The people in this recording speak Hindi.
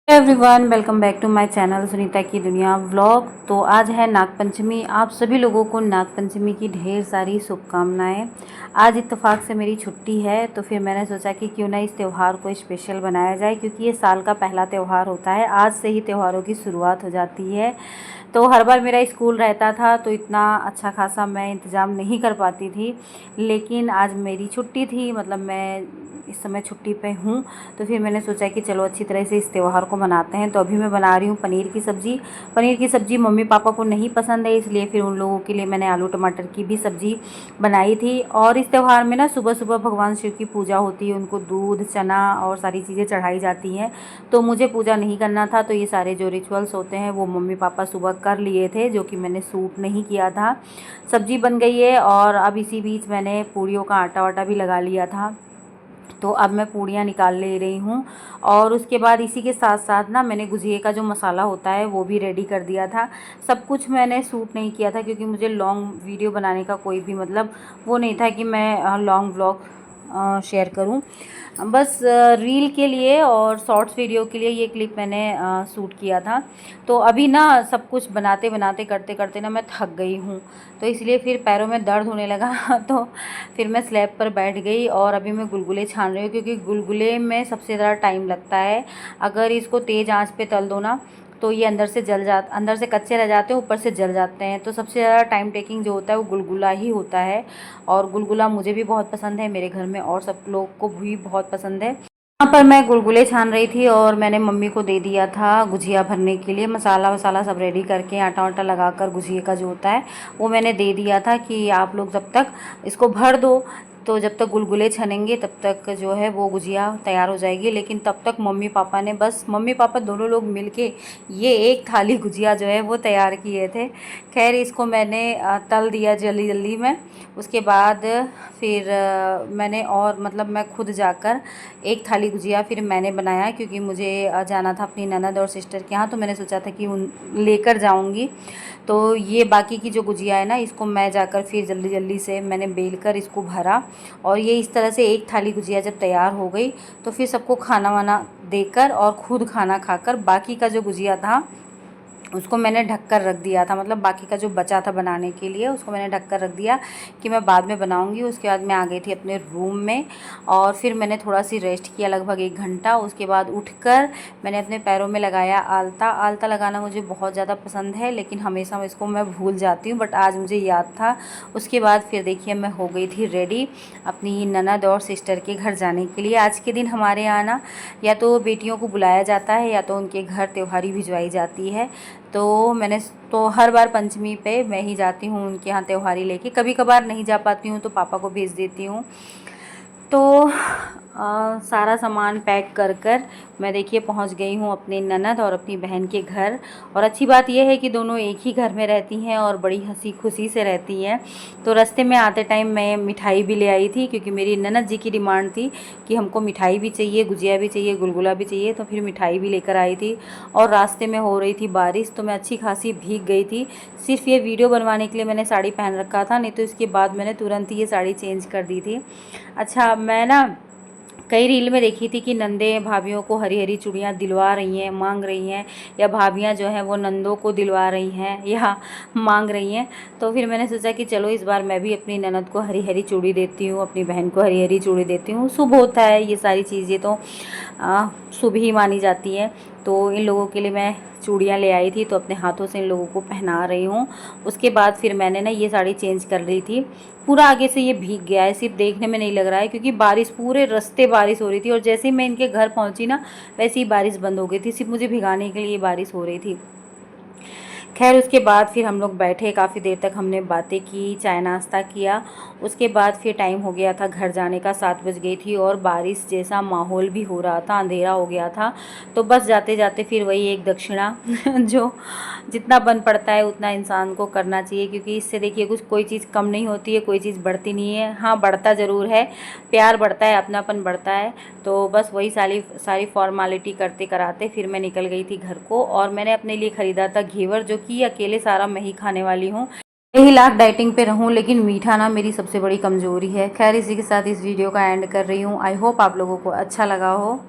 Everyone, welcome back to my channel Sunita की दुनिया व्लॉग। तो आज है नागपंचमी। आप सभी लोगों को नागपंचमी की ढेर सारी शुभकामनाएं। आज इत्तेफाक से मेरी छुट्टी है, तो फिर मैंने सोचा कि क्यों ना इस त्यौहार को स्पेशल बनाया जाए, क्योंकि ये साल का पहला त्यौहार होता है। आज से ही त्योहारों की शुरुआत हो जाती है। तो हर बार मेरा स्कूल रहता था तो इतना अच्छा खासा मैं इंतज़ाम नहीं कर पाती थी, लेकिन आज मेरी छुट्टी थी, मतलब मैं इस समय छुट्टी पे हूँ। तो फिर मैंने सोचा कि चलो अच्छी तरह से इस त्यौहार को मनाते हैं। तो अभी मैं बना रही हूँ पनीर की सब्ज़ी। पनीर की सब्ज़ी मम्मी पापा को नहीं पसंद है, इसलिए फिर उन लोगों के लिए मैंने आलू टमाटर की भी सब्ज़ी बनाई थी। और इस त्यौहार में ना सुबह सुबह भगवान शिव की पूजा होती है, उनको दूध चना और सारी चीज़ें चढ़ाई जाती हैं। तो मुझे पूजा नहीं करना था, तो ये सारे जो रिचुअल्स होते हैं वो मम्मी पापा सुबह कर लिए थे, जो कि मैंने सूट नहीं किया था। सब्ज़ी बन गई है और अब इसी बीच मैंने पूड़ियों का आटा वाटा भी लगा लिया था। तो अब मैं पूड़ियाँ निकाल ले रही हूँ। और उसके बाद इसी के साथ साथ ना मैंने गुजिये का जो मसाला होता है वो भी रेडी कर दिया था। सब कुछ मैंने शूट नहीं किया था, क्योंकि मुझे लॉन्ग वीडियो बनाने का कोई भी मतलब वो नहीं था कि मैं लॉन्ग व्लॉग शेयर करूं। बस रील के लिए और शॉर्ट्स वीडियो के लिए ये क्लिप मैंने शूट किया था। तो अभी ना सब कुछ बनाते बनाते करते करते ना मैं थक गई हूँ, तो इसलिए फिर पैरों में दर्द होने लगा तो फिर मैं स्लैब पर बैठ गई और अभी मैं गुलगुले छान रही हूँ, क्योंकि गुलगुले में सबसे ज़्यादा टाइम लगता है। अगर इसको तेज़ आंच पे तल दो ना तो ये अंदर से कच्चे रह जाते हैं, ऊपर से जल जाते हैं। तो सबसे ज़्यादा टाइम टेकिंग जो होता है वो गुलगुला ही होता है। और गुलगुला मुझे भी बहुत पसंद है, मेरे घर में और सब लोग को भी बहुत पसंद है। यहाँ पर मैं गुलगुले छान रही थी और मैंने मम्मी को दे दिया था गुजिया भरने के लिए। मसाला वसाला सब रेडी करके आटा वाटा लगाकर गुजिये का जो होता है वो मैंने दे दिया था कि आप लोग जब तक इसको भर दो, तो जब तक गुलगुले छनेंगे तब तक जो है वो गुजिया तैयार हो जाएगी। लेकिन तब तक मम्मी पापा दोनों लोग मिलके ये एक थाली गुजिया जो है वो तैयार किए थे। खैर इसको मैंने तल दिया जल्दी जल्दी में। उसके बाद फिर मैंने और मतलब मैं खुद जाकर एक थाली गुजिया फिर मैंने बनाया, क्योंकि मुझे जाना था अपनी ननद और सिस्टर के यहाँ। तो मैंने सोचा था कि उन लेकर जाऊँगी। तो ये बाकी की जो गुजिया है ना, इसको मैं जाकर फिर जल्दी जल्दी से मैंने बेल कर इसको भरा। और ये इस तरह से एक थाली गुजिया जब तैयार हो गई तो फिर सबको खाना वाना देकर और खुद खाना खाकर बाकी का जो गुजिया था उसको मैंने ढक कर रख दिया था। मतलब बाकी का जो बचा था बनाने के लिए उसको मैंने ढक कर रख दिया कि मैं बाद में बनाऊंगी। उसके बाद मैं आ गई थी अपने रूम में और फिर मैंने थोड़ा सी रेस्ट किया, लगभग 1 घंटा। उसके बाद उठकर मैंने अपने पैरों में लगाया आलता। आलता लगाना मुझे बहुत ज़्यादा पसंद है, लेकिन हमेशा इसको मैं भूल जाती हूँ, बट आज मुझे याद था। उसके बाद फिर देखिए मैं हो गई थी रेडी अपनी ननद और सिस्टर के घर जाने के लिए। आज के दिन हमारे यहाँ ना या तो बेटियों को बुलाया जाता है या तो उनके घर त्योहारी भिजवाई जाती है। तो हर बार पंचमी पे मैं ही जाती हूँ उनके यहाँ त्योहारी लेके। कभी कभार नहीं जा पाती हूँ तो पापा को भेज देती हूँ। तो सारा सामान पैक कर कर मैं देखिए पहुंच गई हूं अपनी ननद और अपनी बहन के घर। और अच्छी बात यह है कि दोनों एक ही घर में रहती हैं और बड़ी हंसी खुशी से रहती हैं। तो रास्ते में आते टाइम मैं मिठाई भी ले आई थी, क्योंकि मेरी ननद जी की डिमांड थी कि हमको मिठाई भी चाहिए, गुजिया भी चाहिए, गुलगुला भी चाहिए। तो फिर मिठाई भी लेकर आई थी। और रास्ते में हो रही थी बारिश, तो मैं अच्छी खासी भीग गई थी। सिर्फ ये वीडियो बनवाने के लिए मैंने साड़ी पहन रखा था, नहीं तो इसके बाद मैंने तुरंत ही ये साड़ी चेंज कर दी थी। अच्छा, मैं ना कई रील में देखी थी कि नंदे भाभियों को हरी हरी चूड़ियाँ दिलवा रही हैं, मांग रही हैं, या भाभियाँ जो हैं वो नंदों को दिलवा रही हैं या मांग रही हैं। तो फिर मैंने सोचा कि चलो इस बार मैं भी अपनी ननद को हरी हरी चूड़ी देती हूँ, अपनी बहन को हरी हरी चूड़ी देती हूँ। शुभ होता है ये सारी चीज़ें, तो शुभ ही मानी जाती है। तो इन लोगों के लिए मैं चूड़ियाँ ले आई थी, तो अपने हाथों से इन लोगों को पहना रही हूँ। उसके बाद फिर मैंने ना ये साड़ी चेंज कर ली थी। पूरा आगे से ये भीग गया है, सिर्फ देखने में नहीं लग रहा है, क्योंकि बारिश पूरे रास्ते बारिश हो रही थी। और जैसे ही मैं इनके घर पहुंची ना वैसे ही बारिश बंद हो गई थी, सिर्फ मुझे भिगाने के लिए बारिश हो रही थी। खैर उसके बाद फिर हम लोग बैठे, काफ़ी देर तक हमने बातें की, चाय नाश्ता किया। उसके बाद फिर टाइम हो गया था घर जाने का, 7 बज गई थी और बारिश जैसा माहौल भी हो रहा था, अंधेरा हो गया था। तो बस जाते जाते फिर वही एक दक्षिणा जो जितना बन पड़ता है उतना इंसान को करना चाहिए, क्योंकि इससे देखिए कुछ कोई चीज़ कम नहीं होती है, कोई चीज़ बढ़ती नहीं है। हाँ, बढ़ता ज़रूर है, प्यार बढ़ता है, अपनापन बढ़ता है। तो बस वही सारी सारी फॉर्मेलिटी करते कराते फिर मैं निकल गई थी घर को। और मैंने अपने लिए ख़रीदा था घेवर, जो कि अकेले सारा मैं ही खाने वाली हूँ। यही लाख डाइटिंग पे रहूं, लेकिन मीठा ना मेरी सबसे बड़ी कमज़ोरी है। खैर इसी के साथ इस वीडियो का एंड कर रही हूँ। आई होप आप लोगों को अच्छा लगा हो।